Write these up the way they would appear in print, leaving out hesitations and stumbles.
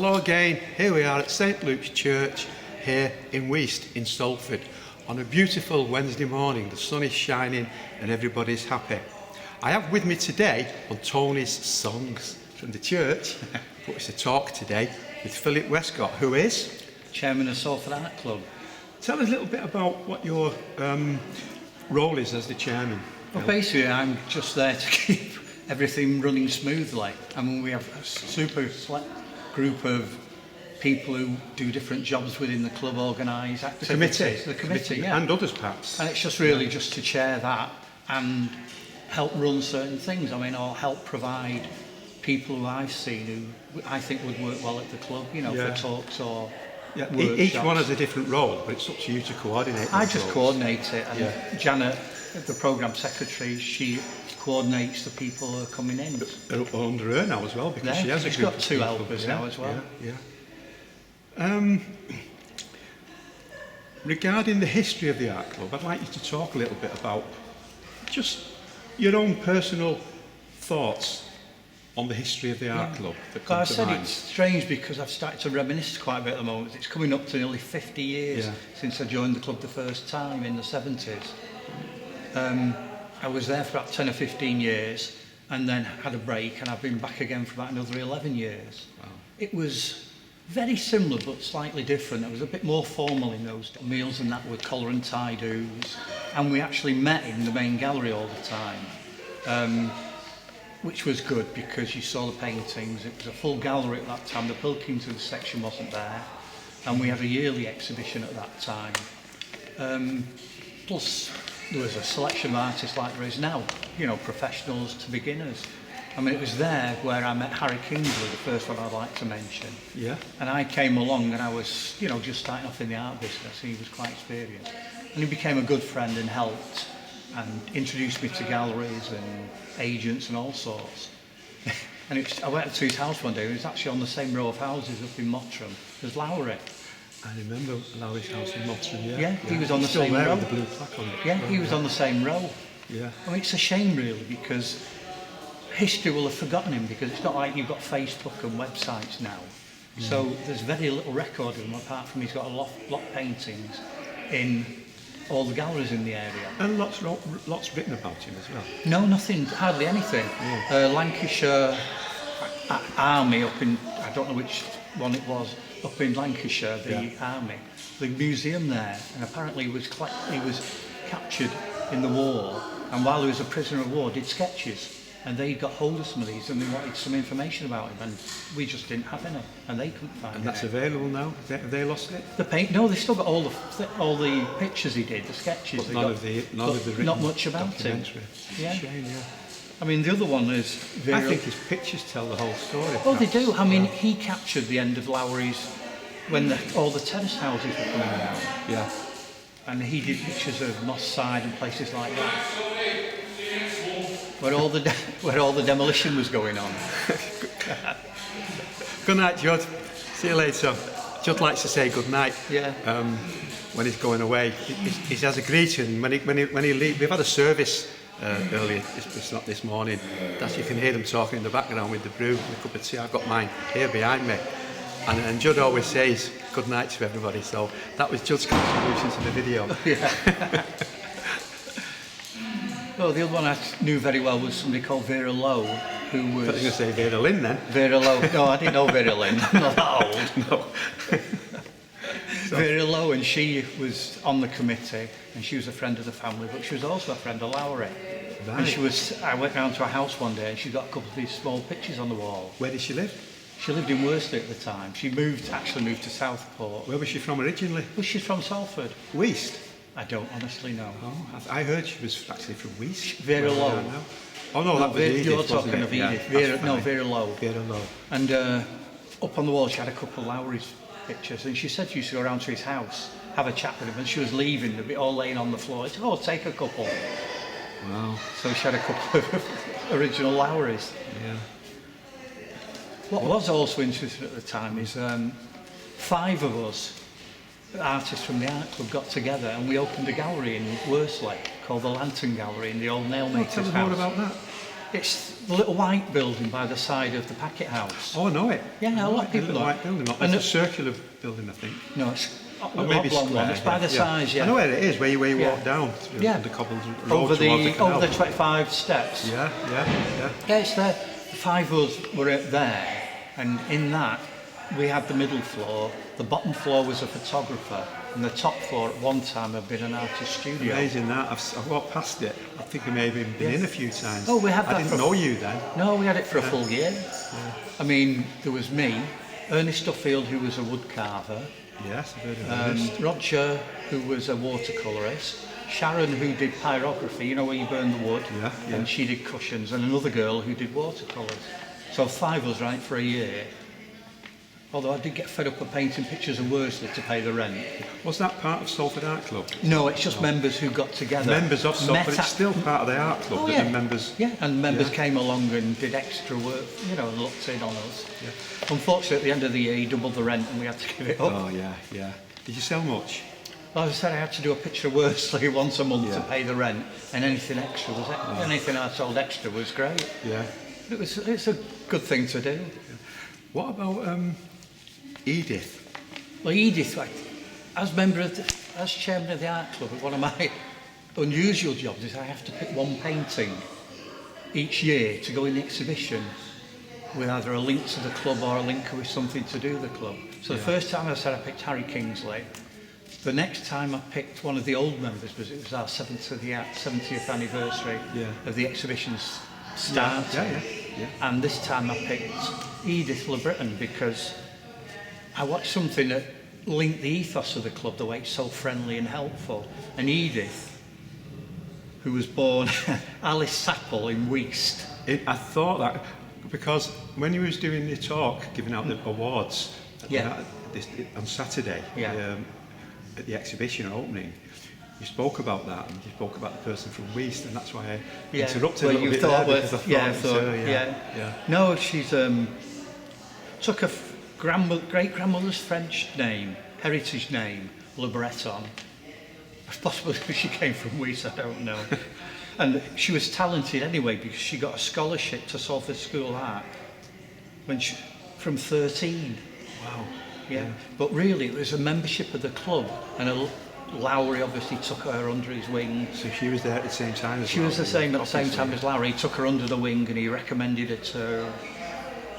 Hello again, here we are at St Luke's Church here in Weast in Salford on a beautiful Wednesday morning. The sun is shining and everybody's happy. I have with me today on Tony's Songs from the church, but it's a talk today with Philip Westcott, who is Chairman of Salford Art Club. Tell us a little bit about what your role is as the chairman. Well, basically I'm just there to keep everything running smoothly. I mean, we have a super select group of people who do different jobs within the club, organise activities. The committee, yeah. And others perhaps. And it's just really just to chair that and help run certain things. I mean, or help provide people who I've seen who I think would work well at the club, you know, for talks or workshops. Each one has a different role, but it's up to you to coordinate. I just coordinate it, and Janet, the programme secretary, she coordinates the people who are coming in. Under her now as well, because she has a group got two helpers now as well. Regarding the history of the art club, I'd like you to talk a little bit about just your own personal thoughts on the history of the art club that come to mind. It's strange because I've started to reminisce quite a bit at the moment. It's coming up to nearly 50 years since I joined the club the first time in the 70s. I was there for about 10 or 15 years and then had a break, and I've been back again for about another 11 years. Wow. It was very similar but slightly different. It was a bit more formal in those days. Meals and that were collar and tie do's, and we actually met in the main gallery all the time, which was good because you saw the paintings. It was a full gallery at that time. The Pilkington section wasn't there, and we had a yearly exhibition at that time. Plus there was a selection of artists like there is now, you know, professionals to beginners. I mean, it was there where I met Harry Kingsley, the first one I'd like to mention. Yeah. And I came along and I was, you know, just starting off in the art business. He was quite experienced. And he became a good friend and helped and introduced me to galleries and agents and all sorts. And I went to his house one day. It was actually on the same row of houses up in Mottram as Lowry. I remember Lowry's house in Mottram, Yeah, he was on the same row. With the blue plaque on it. Yeah, he was on the same row. Yeah. I mean, it's a shame really, because history will have forgotten him, because it's not like you've got Facebook and websites now. So there's very little record of him, apart from he's got a lot of paintings in all the galleries in the area. And lots written about him as well. No, nothing, hardly anything. Lancashire Army up in, I don't know which one it was, up in Lancashire, the army, the museum there, and apparently he was captured in the war, and while he was a prisoner of war did sketches, and they got hold of some of these and they wanted some information about him, and we just didn't have any, and they couldn't find it. And that's available now? Have they lost it? No, they still got all the pictures he did, the sketches. But none of the written not much about him. Yeah. Shame, yeah. I mean, the other one is I think his pictures tell the whole story. Oh, they do. I mean, he captured the end of Lowry's when all the terrace houses were coming down. Yeah. And he did pictures of Moss Side and places like that, where all the demolition was going on. Good night, Judd. See you later. Judd likes to say good night. Yeah. When he's going away, he has a greeting when he leaves. We've had a service earlier, it's not this morning, that you can hear them talking in the background with the brew and a cup of tea. I've got mine here behind me, and Judd always says good night to everybody, so that was Judd's contribution to the video. Well, the other one I knew very well was somebody called Vera Lowe, who was... I was going to say Vera Lynn then. Vera Lowe. No, I didn't know Vera Lynn. I'm not that old. No. Vera Lowe, and she was on the committee, and she was a friend of the family, but she was also a friend of Lowry. Right. And I went round to her house one day, and she got a couple of these small pictures on the wall. Where did she live? She lived in Worsley at the time. She actually moved to Southport. Where was she from originally? Well, she's from Salford. Weast? I don't honestly know. Oh, I heard she was actually from Weast. Vera Lowe. Oh no, that was Edith, you're talking of Edith. Vera Lowe. Vera Lowe. And up on the wall she had a couple of Lowry's pictures, and she said she used to go around to his house, have a chat with him, and she was leaving, they'd be all laying on the floor. She said, oh, take a couple. Wow. So she had a couple of original Lowry's. Yeah. What was also interesting at the time is 5 of us, artists from the art club, got together and we opened a gallery in Worsley called the Lantern Gallery in the old nailmaker's house. Tell us more about that. It's the little white building by the side of the Packet House. Oh, I know it. Yeah, a lot of people know know white it. building. And It's a circular building, I think. No, it's Or maybe oblong one. square. It's by the size, yeah. I know where it is, where you Yeah. walk down Yeah. the cobbled road Over towards the canal. over the 25 steps. Yeah. Yeah, it's there. The 5 of us were there, and in that we had the middle floor. The bottom floor was a photographer, and the top floor at one time had been an artist studio. Amazing that. I've walked past it. I think I may have even been in a few times. Oh, we had that I didn't know you then. No, we had it for a full year. I mean, there was me, Ernest Duffield, who was a wood carver, Yes, I've heard of this. Roger, who was a watercolourist, Sharon, who did pyrography, you know where you burn the wood, Yeah, yeah. and she did cushions, and another girl who did watercolours. So 5 of us, right, for a year. Although I did get fed up of painting pictures of Worsley to pay the rent. Was that part of Salford Art Club? No, it's just members who got together. Members of Salford, Met but it's at- still part of the art club. Oh, that yeah. the members. Yeah, and members Yeah. came along and did extra work, you know, and looked in on us. Unfortunately, at the end of the year, he doubled the rent and we had to give it up. Oh yeah. Did you sell much? Well, as I said, I had to do a picture of Worsley once a month to Yeah. pay the rent, and anything extra was anything I sold extra was great. Yeah. It's a good thing to do. What about Edith? Well, Edith, like, as chairman of the art club, one of my unusual jobs is I have to pick one painting each year to go in the exhibition with either a link to the club or a link with something to do with the club. So the first time I said I picked Harry Kingsley. The next time I picked one of the old members because it was our 70th anniversary of the exhibition's start. Yeah. And this time I picked Edith Le Breton because I watched something that linked the ethos of the club, the way it's so friendly and helpful. And Edith, who was born Alice Sapple in Weast. I thought that because when you was doing the talk, giving out the awards on Saturday at the exhibition opening, you spoke about that and you spoke about the person from Weast, and that's why I interrupted a little bit there because I thought it was her, No, she's took a great-grandmother's French name, heritage name, Le Breton. Possibly because she came from Weast, I don't know. And she was talented anyway because she got a scholarship to Salford School of Art from 13. Wow. Yeah. But really it was a membership of the club, and Lowry obviously took her under his wing. So she was there at the same time as She was Lowry, at the same obviously. time as Lowry. He took her under the wing and he recommended her to,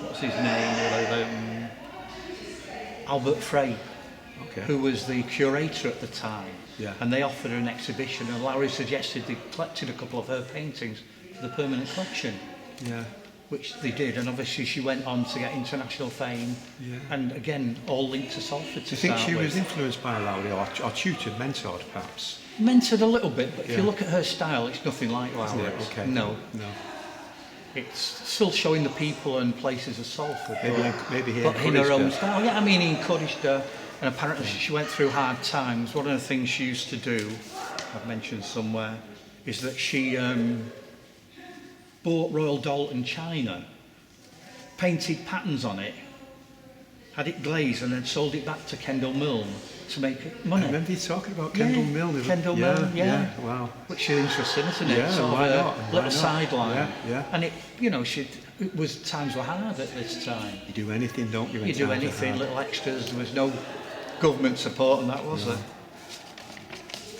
what's his name? Albert Frey, who was the curator at the time. Yeah. And they offered her an exhibition, and Lowry suggested they collected a couple of her paintings for the permanent collection. Yeah. Which they did, and obviously she went on to get international fame. Yeah. And again, all linked to Salford to Do you think start she with. was influenced by Lowry or tutored, mentored perhaps? Mentored a little bit, but if Yeah. you look at her style, it's nothing like Isn't Lowry's. it? Okay. No. It's still showing the people and places of Salford. Maybe he but in her encouraged own her. style. Yeah, I mean, he encouraged her, and apparently she went through hard times. One of the things she used to do, I've mentioned somewhere, is that she bought Royal Dalton china, painted patterns on it, had it glazed, and then sold it back to Kendall Milne to make money. I remember you talking about Kendall Milne. Kendall Milne, yeah. Wow. Which is interesting, isn't it? Yeah, Sort why of a not? Why little not? sideline. Yeah. And it, you know, times were hard at this time. You do anything, don't you? when You do times are anything, hard? little extras. There was no government support, and that was there.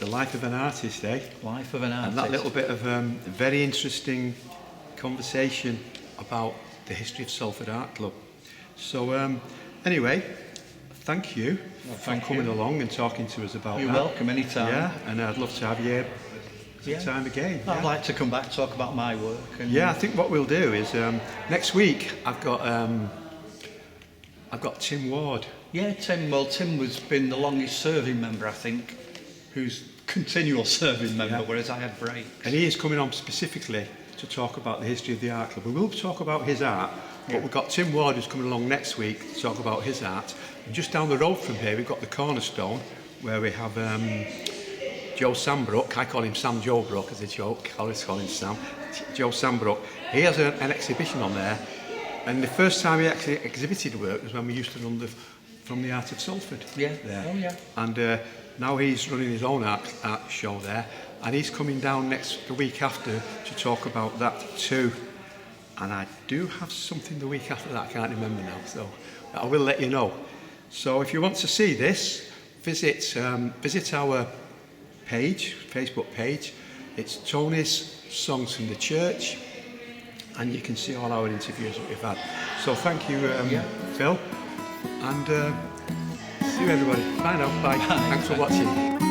The life of an artist, eh? Life of an artist. And that little bit of very interesting conversation about the history of Salford Art Club. So anyway, thank you for coming along and talking to us about You're that. welcome anytime. Yeah, and I'd love to have you sometime again. I'd like to come back and talk about my work. And Yeah, I think what we'll do is next week I've got Tim Ward. Yeah, Tim. Well, Tim has been the longest serving member, I think, who's continual serving member, whereas I had breaks. And he is coming on specifically to talk about the history of the art club. We will talk about his art, but we've got Tim Ward who's coming along next week to talk about his art. And just down the road from here, we've got the Cornerstone, where we have Joe Sambrook. I call him Sam Joe Brook as a joke. I always call him Sam. Joe Sambrook. He has an exhibition on there. And the first time he actually exhibited work was when we used to run From the Art of Salford. Yeah. There. Oh, yeah. And now he's running his own art show there, and he's coming down the week after to talk about that too. and I do have something the week after that, I can't remember now, so I will let you know. So if you want to see this, visit our page, Facebook page. It's Tony's Songs from the Church, and you can see all our interviews that we've had. So thank you, Phil, and see you everybody. Bye now. Bye. Thanks for watching.